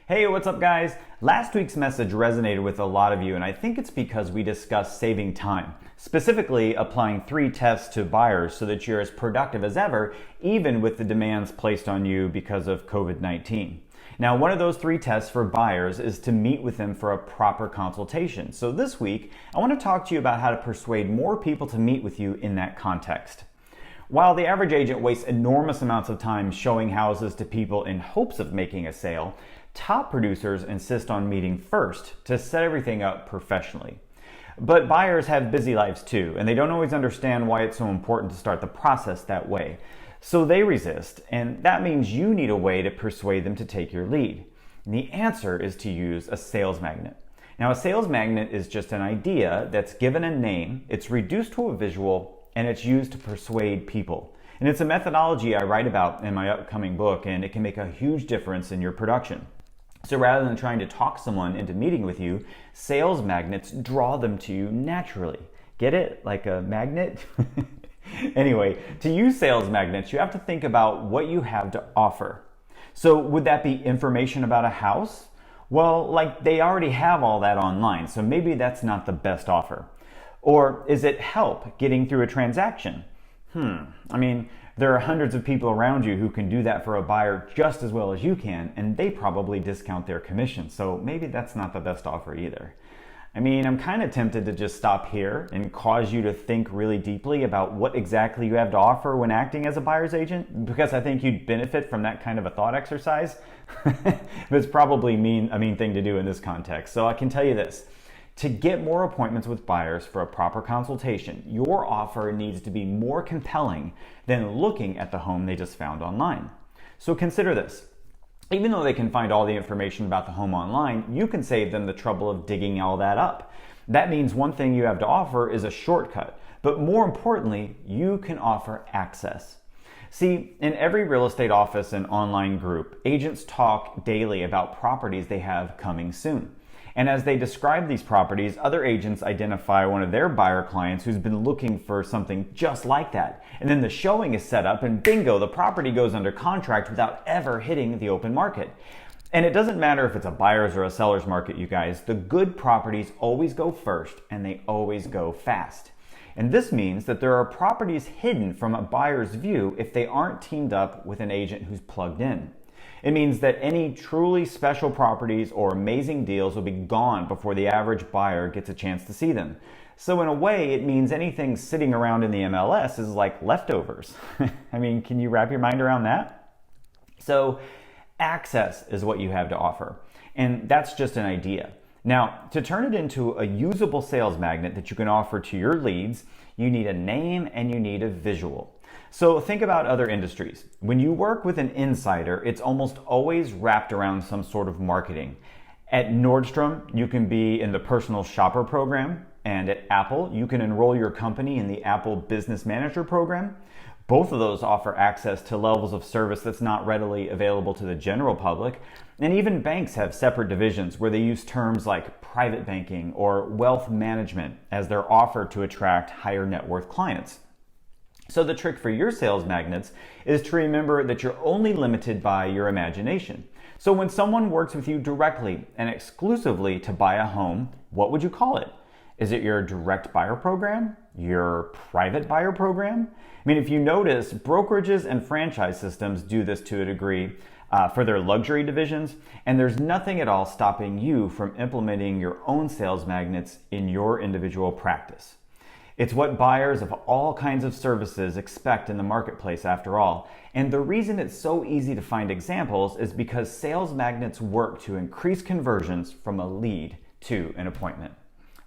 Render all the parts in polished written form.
Hey, what's up guys? Last week's message resonated with a lot of you, and I think it's because we discussed saving time, specifically applying 3 tests to buyers so that you're as productive as ever, even with the demands placed on you because of COVID-19. Now, one of those 3 tests for buyers is to meet with them for a proper consultation. So this week, I want to talk to you about how to persuade more people to meet with you in that context. While the average agent wastes enormous amounts of time showing houses to people in hopes of making a sale, top producers insist on meeting first to set everything up professionally. But buyers have busy lives too, and they don't always understand why it's so important to start the process that way. So they resist, and that means you need a way to persuade them to take your lead. And the answer is to use a sales magnet. Now, a sales magnet is just an idea that's given a name, it's reduced to a visual, and it's used to persuade people. And it's a methodology I write about in my upcoming book, and it can make a huge difference in your production. So rather than trying to talk someone into meeting with you, sales magnets draw them to you naturally. Get it? Like a magnet? Anyway, to use sales magnets, you have to think about what you have to offer. So would that be information about a house? Well, like they already have all that online, so maybe that's not the best offer. Or is it help getting through a transaction? There are hundreds of people around you who can do that for a buyer just as well as you can, and they probably discount their commission, so maybe that's not the best offer either. I'm kind of tempted to just stop here and cause you to think really deeply about what exactly you have to offer when acting as a buyer's agent, because I think you'd benefit from that kind of a thought exercise. But it's probably a mean thing to do in this context. So I can tell you this. To get more appointments with buyers for a proper consultation, your offer needs to be more compelling than looking at the home they just found online. So consider this. Even though they can find all the information about the home online, you can save them the trouble of digging all that up. That means one thing you have to offer is a shortcut, but more importantly, you can offer access. See, in every real estate office and online group, agents talk daily about properties they have coming soon. And as they describe these properties, other agents identify one of their buyer clients who's been looking for something just like that. And then the showing is set up and bingo, the property goes under contract without ever hitting the open market. And it doesn't matter if it's a buyer's or a seller's market, you guys. The good properties always go first and they always go fast. And this means that there are properties hidden from a buyer's view if they aren't teamed up with an agent who's plugged in. It means that any truly special properties or amazing deals will be gone before the average buyer gets a chance to see them. So in a way, it means anything sitting around in the MLS is like leftovers. Can you wrap your mind around that? So access is what you have to offer. And that's just an idea. Now, to turn it into a usable sales magnet that you can offer to your leads, you need a name and you need a visual. So think about other industries. When you work with an insider, it's almost always wrapped around some sort of marketing. At Nordstrom, you can be in the personal shopper program, and at Apple, you can enroll your company in the Apple Business Manager program. Both of those offer access to levels of service that's not readily available to the general public. And even banks have separate divisions where they use terms like private banking or wealth management as their offer to attract higher net worth clients. So the trick for your sales magnets is to remember that you're only limited by your imagination. So when someone works with you directly and exclusively to buy a home, what would you call it? Is it your direct buyer program? Your private buyer program? If you notice, brokerages and franchise systems do this to a degree for their luxury divisions, and there's nothing at all stopping you from implementing your own sales magnets in your individual practice. It's what buyers of all kinds of services expect in the marketplace after all. And the reason it's so easy to find examples is because sales magnets work to increase conversions from a lead to an appointment.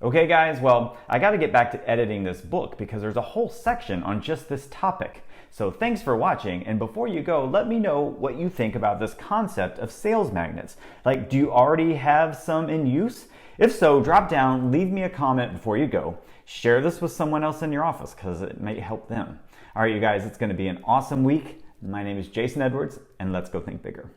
Okay guys, well, I got to get back to editing this book because there's a whole section on just this topic. So thanks for watching, and before you go, let me know what you think about this concept of sales magnets. Do you already have some in use? If so, drop down, leave me a comment before you go. Share this with someone else in your office because it may help them. All right, you guys, it's going to be an awesome week. My name is Jason Edwards, and let's go think bigger.